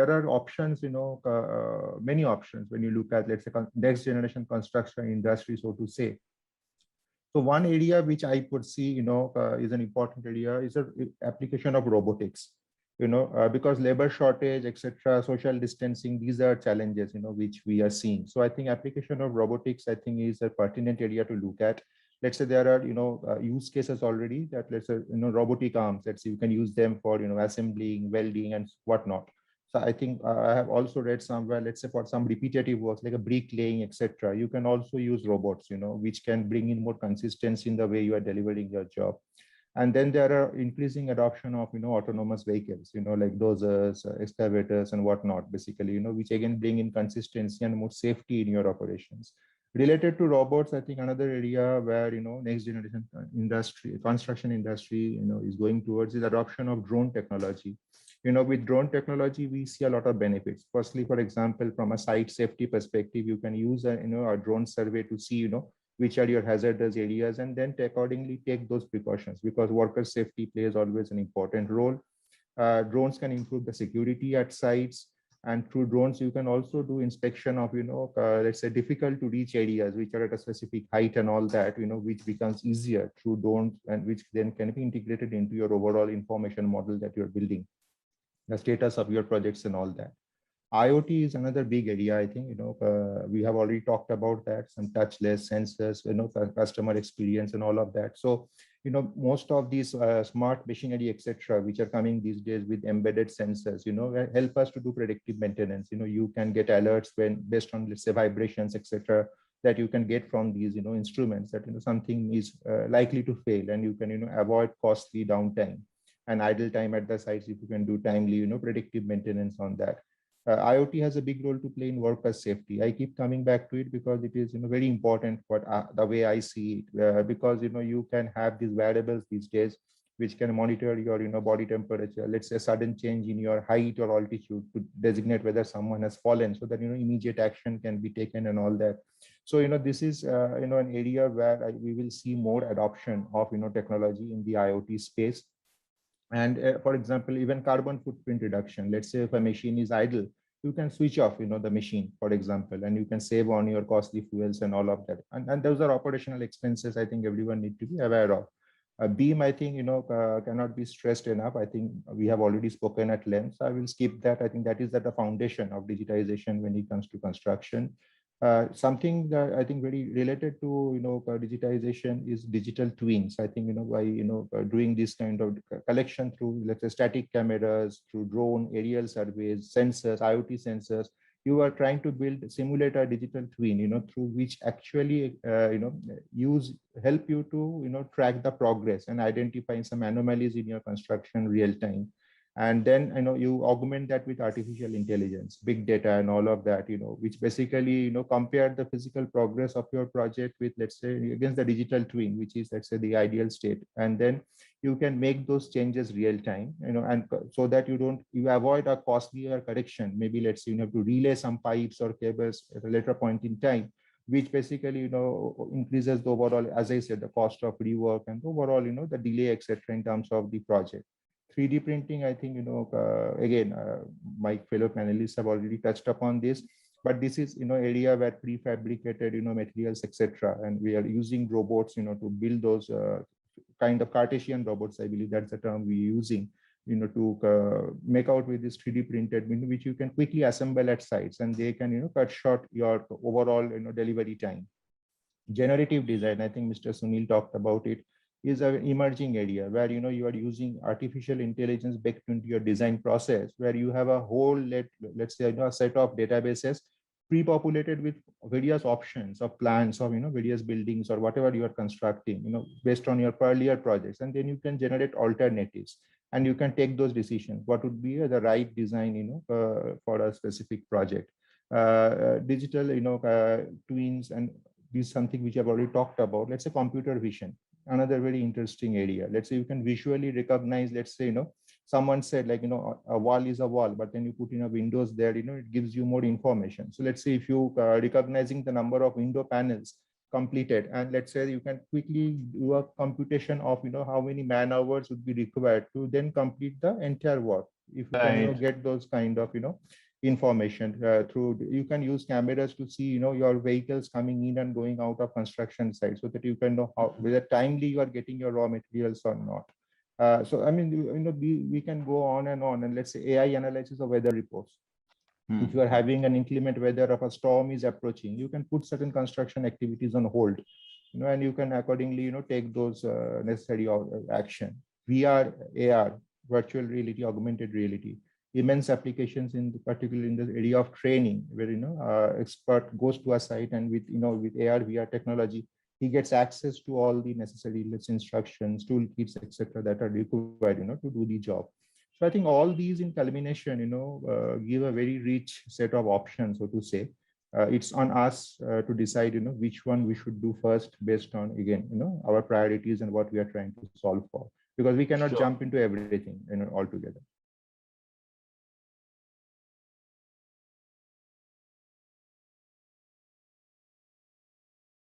there are options, many options when you look at, let's say, next generation construction industry, so to say. So one area which I could see, is an important area is a application of robotics, because labor shortage, etc., social distancing, these are challenges, which we are seeing. So I think application of robotics, I think, is a pertinent area to look at. Let's say there are, use cases already that, let's say, robotic arms, let's say you can use them for, assembling, welding and whatnot. So I think I have also read somewhere, let's say for some repetitive works like a bricklaying, etc., you can also use robots, which can bring in more consistency in the way you are delivering your job. And then there are increasing adoption of, autonomous vehicles, like dozers, excavators and whatnot, basically, which again bring in consistency and more safety in your operations. Related to robots, I think another area where, next generation industry, construction industry, is going towards is adoption of drone technology. With drone technology, we see a lot of benefits. Firstly, for example, from a site safety perspective, you can use a drone survey to see, which are your hazardous areas, and then accordingly take those precautions, because worker safety plays always an important role. Drones can improve the security at sites, and through drones, you can also do inspection of, let's say, difficult to reach areas, which are at a specific height and all that, which becomes easier through drones, and which then can be integrated into your overall information model that you're building, the status of your projects and all that. IoT is another big area. I think, we have already talked about that, some touchless sensors, customer experience and all of that. So, most of these smart machinery, etc., which are coming these days with embedded sensors, help us to do predictive maintenance. You can get alerts when based on, let's say, vibrations, etc., that you can get from these, instruments that, something is likely to fail, and you can, avoid costly downtime and idle time at the sites if you can do timely, predictive maintenance on that. IoT has a big role to play in worker safety. I keep coming back to it because it is, very important for the way I see it, because, you can have these variables these days, which can monitor your, body temperature, let's say sudden change in your height or altitude to designate whether someone has fallen, so that, immediate action can be taken and all that. So, this is, an area where we will see more adoption of, technology in the IoT space. And for example, even carbon footprint reduction. Let's say if a machine is idle, you can switch off, the machine, for example, and you can save on your costly fuels and all of that. And those are operational expenses I think everyone need to be aware of. Beam, I think, cannot be stressed enough. I think we have already spoken at length, so I will skip that. I think that is at the foundation of digitization when it comes to construction. Something that I think very related to, digitization is digital twins. I think, by, doing this kind of collection through, let's say, static cameras, through drone, aerial surveys, sensors, IoT sensors, you are trying to build, simulate a digital twin, through which actually, help you to, track the progress and identify some anomalies in your construction real time. And then, you augment that with artificial intelligence, big data and all of that, which basically, compare the physical progress of your project with, let's say, against the digital twin, which is, let's say, the ideal state. And then you can make those changes real time, and so that you avoid a costlier correction. Maybe, let's say, you have to relay some pipes or cables at a later point in time, which basically, increases the overall, as I said, the cost of rework and overall, the delay, etc., in terms of the project. 3D printing, I think, again, my fellow panelists have already touched upon this, but this is, area where prefabricated, materials, etc., and we are using robots, to build those kind of Cartesian robots. I believe that's the term we're using, to make out with this 3D printed, which you can quickly assemble at sites, and they can, cut short your overall, delivery time. Generative design, I think Mr. Sunil talked about it, is an emerging area where, you are using artificial intelligence baked into your design process, where you have a whole, let's say, a set of databases pre-populated with various options of plans of, various buildings or whatever you are constructing, based on your earlier projects. And then you can generate alternatives, and you can take those decisions. What would be the right design, for a specific project? Digital, twins, and this is something which I've already talked about. Let's say computer vision, another very interesting area. Let's say you can visually recognize, let's say, someone said, like, a wall is a wall, but then you put in a windows there, it gives you more information. So let's say if you recognizing the number of window panels completed, and let's say you can quickly do a computation of, how many man hours would be required to then complete the entire work. If you can, get those kind of, information through, you can use cameras to see, your vehicles coming in and going out of construction site, so that you can know how, whether timely you are getting your raw materials or not. So I mean, we can go on, and let's say AI analysis of weather reports. If you are having an inclement weather of a storm is approaching, you can put certain construction activities on hold, and you can accordingly, take those necessary action. VR, AR, virtual reality, augmented reality, immense applications in particularly in the area of training, where expert goes to a site, and with with AR, VR technology, he gets access to all the necessary instructions, toolkits, etc., that are required, to do the job. So I think all these in culmination, give a very rich set of options, so to say. It's on us to decide, which one we should do first, based on, again, our priorities and what we are trying to solve for, because we cannot jump into everything, altogether.